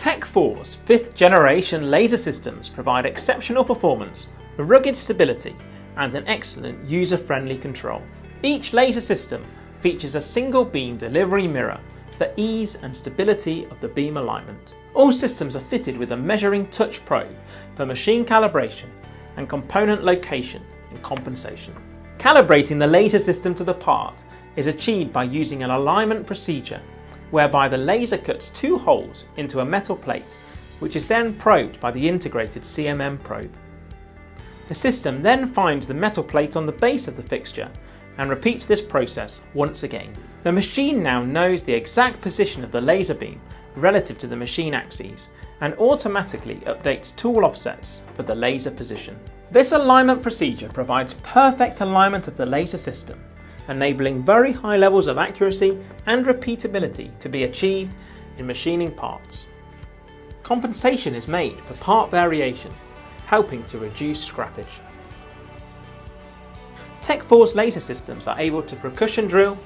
TEK4's 5th generation laser systems provide exceptional performance, rugged stability and an excellent user-friendly control. Each laser system features a single beam delivery mirror for ease and stability of the beam alignment. All systems are fitted with a measuring touch probe for machine calibration and component location and compensation. Calibrating the laser system to the part is achieved by using an alignment procedure whereby the laser cuts 2 holes into a metal plate, which is then probed by the integrated CMM probe. The system then finds the metal plate on the base of the fixture and repeats this process once again. The machine now knows the exact position of the laser beam relative to the machine axes and automatically updates tool offsets for the laser position. This alignment procedure provides perfect alignment of the laser system, enabling very high levels of accuracy and repeatability to be achieved in machining parts. Compensation is made for part variation, helping to reduce scrappage. TEK4's laser systems are able to percussion drill,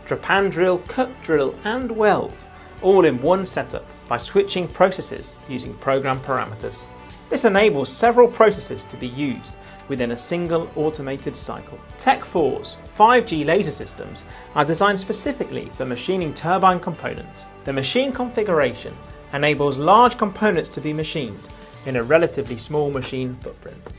trepan drill, cut drill and weld, all in one setup by switching processes using program parameters. This enables several processes to be used within a single automated cycle. TEK4's 5G laser systems are designed specifically for machining turbine components. The machine configuration enables large components to be machined in a relatively small machine footprint.